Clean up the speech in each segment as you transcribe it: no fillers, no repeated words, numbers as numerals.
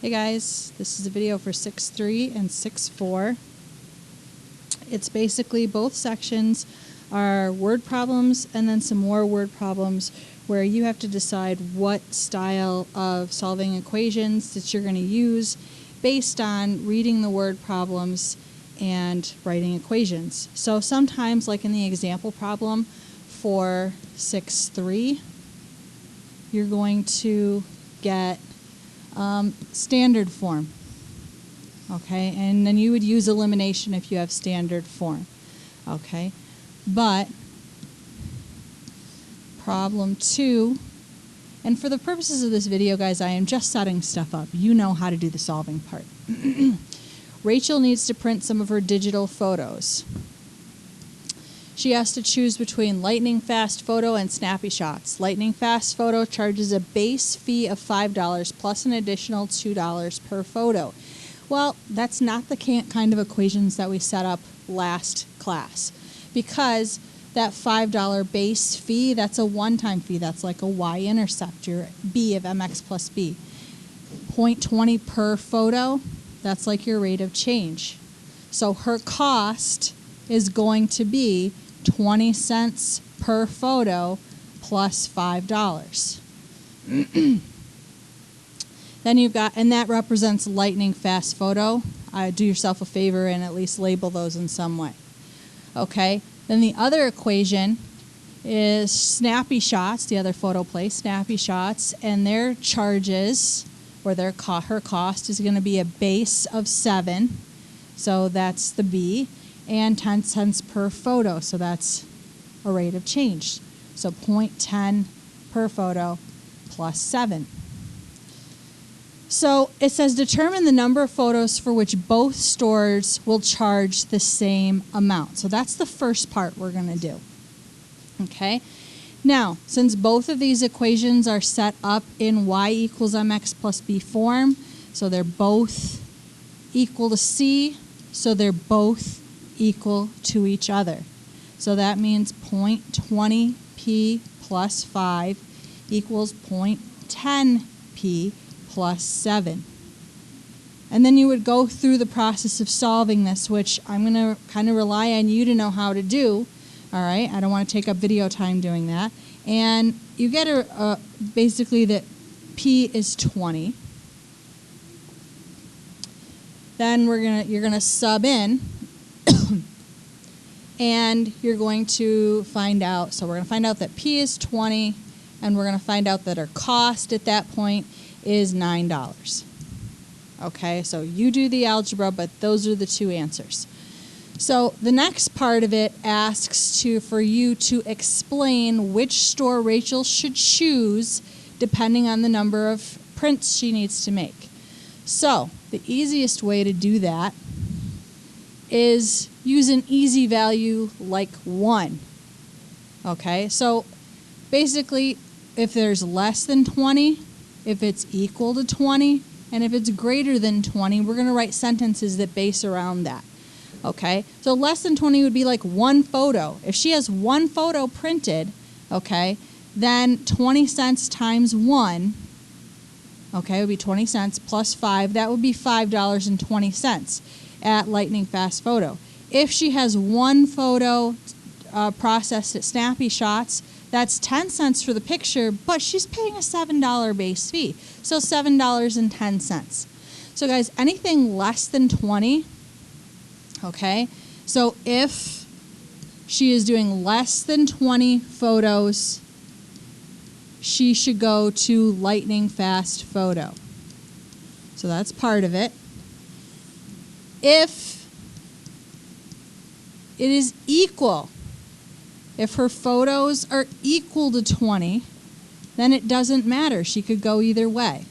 Hey guys, this is a video for 6.3 and 6.4. It's basically both sections are word problems and then some more word problems where you have to decide what style of solving equations that you're going to use based on reading the word problems and writing equations. So sometimes, like in the example problem for 6.3, you're going to get standard form, okay, and then you would use elimination if you have standard form, okay, but problem 2, and for the purposes of this video, guys, I am just setting stuff up. You know how to do the solving part. Rachel needs to print some of her digital photos. She has to choose between lightning fast photo and snappy shots. Lightning fast photo charges a base fee of $5 plus an additional $2 per photo. Well, that's not the kind of equations that we set up last class, because that $5 base fee, that's a one-time fee. That's like a y-intercept, your b of mx plus b. 0.20 per photo, that's like your rate of change. So her cost is going to be 20 cents per photo plus $5. Then you've got, and that represents lightning fast photo. Do yourself a favor and at least label those in some way. Okay, then the other equation is snappy shots, the other photo place, snappy shots, and their charges, or her cost is going to be a base of 7, so that's the B, and 10 cents per photo, so that's a rate of change. So 0.10 per photo plus 7. So it says determine the number of photos for which both stores will charge the same amount. So that's the first part we're going to do. Okay. Now, since both of these equations are set up in y equals mx plus b form, so they're both equal to c, so they're both equal to each other. So that means 0.20p plus 5 equals 0.10p plus 7. And then you would go through the process of solving this, which I'm going to kind of rely on you to know how to do. All right, I don't want to take up video time doing that. And you get basically that p is 20. Then you're gonna sub in, and you're going to find out. So we're going to find out that p is 20, and we're going to find out that our cost at that point is $9. Okay, so you do the algebra, but those are the two answers. So the next part of it asks for you to explain which store Rachel should choose depending on the number of prints she needs to make. So the easiest way to do that is use an easy value like 1. Okay, so basically if there's less than 20, if it's equal to 20, and if it's greater than 20, we're going to write sentences that base around that. Okay, so less than 20 would be like 1 photo. If she has 1 photo printed, okay, then 20 cents times 1, okay, would be 20 cents plus 5. That would be $5.20 at lightning fast photo. If she has 1 photo processed at snappy shots, that's 10 cents for the picture, but she's paying a $7 base fee, so $7.10. So guys, anything less than 20, okay, so if she is doing less than 20 photos, she should go to lightning fast photo. So that's part of it. If it is equal, if her photos are equal to 20, then it doesn't matter. She could go either way.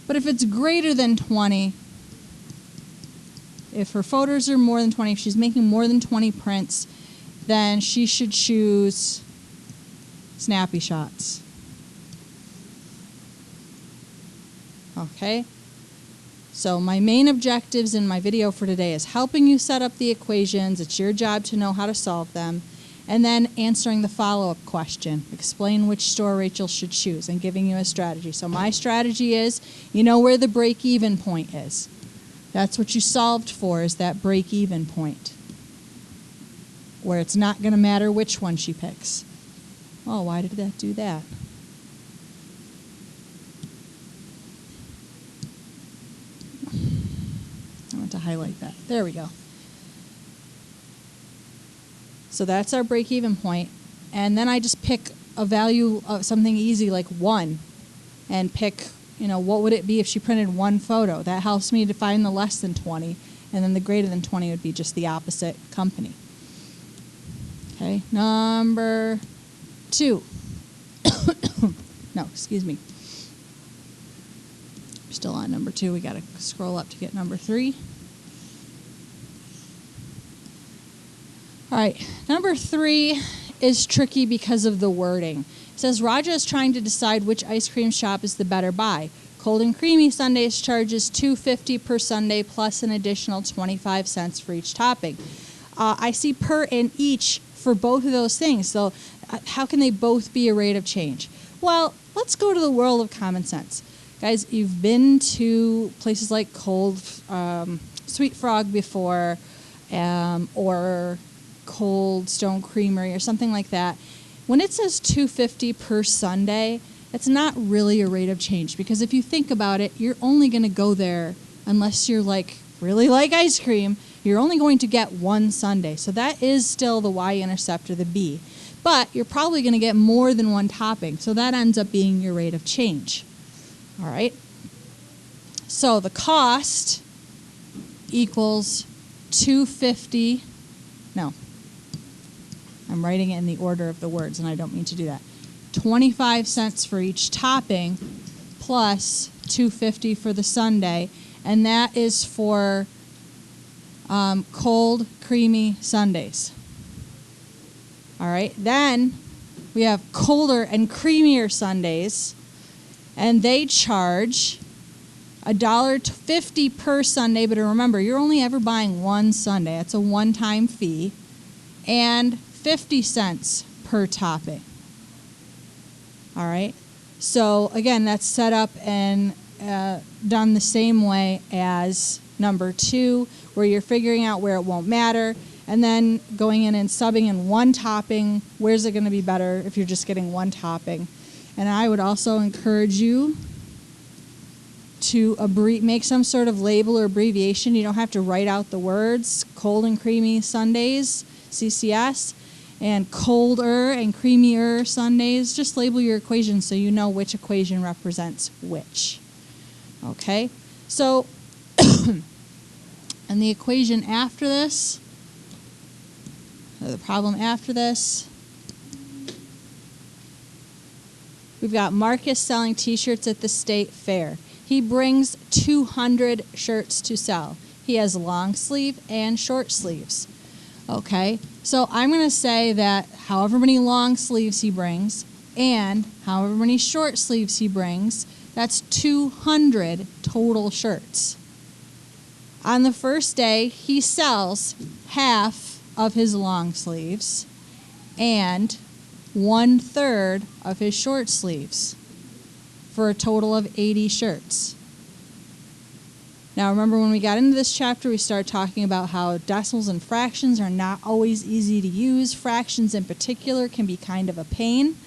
But if it's greater than 20, if her photos are more than 20, if she's making more than 20 prints, then she should choose snappy shots. Okay? So my main objectives in my video for today is helping you set up the equations. It's your job to know how to solve them. and then answering the follow-up question. Explain which store Rachel should choose and giving you a strategy. So my strategy is, you know where the break-even point is. That's what you solved for, is that break-even point, where it's not going to matter which one she picks. Oh, why did that do that? I want to highlight that. There we go. So that's our break-even point. And then I just pick a value of something easy like 1 and pick, what would it be if she printed 1 photo? That helps me to find the less than 20. And then the greater than 20 would be just the opposite company. Okay, number 2. No, excuse me. We're still on number 2. We got to scroll up to get number 3. All right, number 3 is tricky because of the wording. It says, Raja is trying to decide which ice cream shop is the better buy. Cold and Creamy Sundaes charges $2.50 per sundae plus an additional 25 cents for each topping. I see per and each for both of those things. So how can they both be a rate of change? Well, let's go to the world of common sense. Guys, you've been to places like Sweet Frog before, or Cold Stone Creamery or something like that. When it says $2.50 per sundae, it's not really a rate of change, because if you think about it, you're only going to go there unless you're really like ice cream. You're only going to get 1 sundae. So that is still the y-intercept or the b. But you're probably going to get more than 1 topping. So that ends up being your rate of change. All right. So the cost equals $2.50. No. I'm writing it in the order of the words, and I don't mean to do that. 25 cents for each topping plus $2.50 for the sundae, and that is for cold, creamy sundaes. All right. Then we have colder and creamier sundaes, and they charge $1.50 per sundae. But remember, you're only ever buying 1 sundae. That's a one-time fee, and 50 cents per topping. All right. So again, that's set up and done the same way as number 2, where you're figuring out where it won't matter, and then going in and subbing in 1 topping. Where's it going to be better if you're just getting 1 topping? And I would also encourage you to make some sort of label or abbreviation. You don't have to write out the words. Cold and Creamy Sundaes, CCS, and colder and creamier sundaes. Just label your equations so you know which equation represents which. Okay? So, and the equation after this, or the problem after this, we've got Marcus selling t-shirts at the state fair. He brings 200 shirts to sell. He has long sleeve and short sleeves. Okay, so I'm going to say that however many long sleeves he brings and however many short sleeves he brings, that's 200 total shirts. On the first day, he sells half of his long sleeves and 1/3 of his short sleeves for a total of 80 shirts. Now remember, when we got into this chapter, we started talking about how decimals and fractions are not always easy to use. Fractions in particular can be kind of a pain.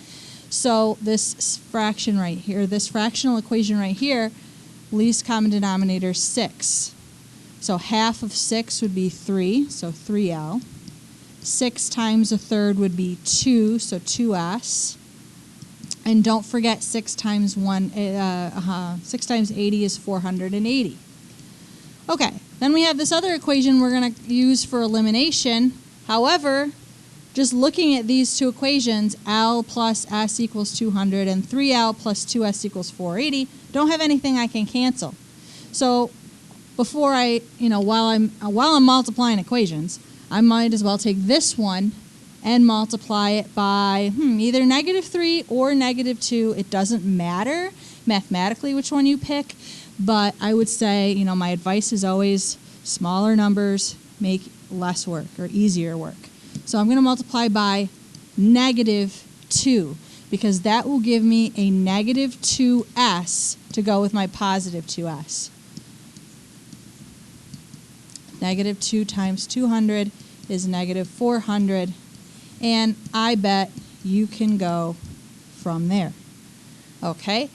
So this fraction right here, this fractional equation right here, least common denominator 6. So half of 6 would be 3, so 3L. 6 times 1/3 would be 2, so 2S. And don't forget 6 times 80 is 480. Okay, then we have this other equation we're going to use for elimination. However, just looking at these 2 equations, L plus S equals 200 and 3L plus 2S equals 480, don't have anything I can cancel. So before while I'm multiplying equations, I might as well take this one and multiply it by either -3 or -2. It doesn't matter mathematically which one you pick, but I would say, my advice is always smaller numbers make less work or easier work. So I'm going to multiply by -2 because that will give me a -2s to go with my positive 2s. -2 times 200 is -400, and I bet you can go from there. Okay?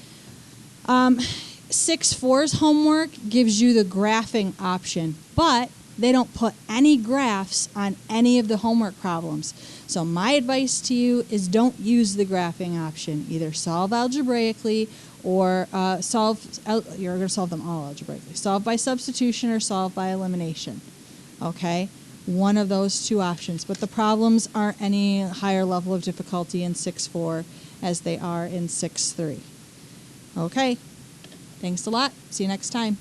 6-4's homework gives you the graphing option, but they don't put any graphs on any of the homework problems. So my advice to you is don't use the graphing option. Either solve algebraically or you're going to solve them all algebraically. Solve by substitution or solve by elimination. Okay? One of those two options. But the problems aren't any higher level of difficulty in 6-4 as they are in 6-3. Okay? Thanks a lot. See you next time.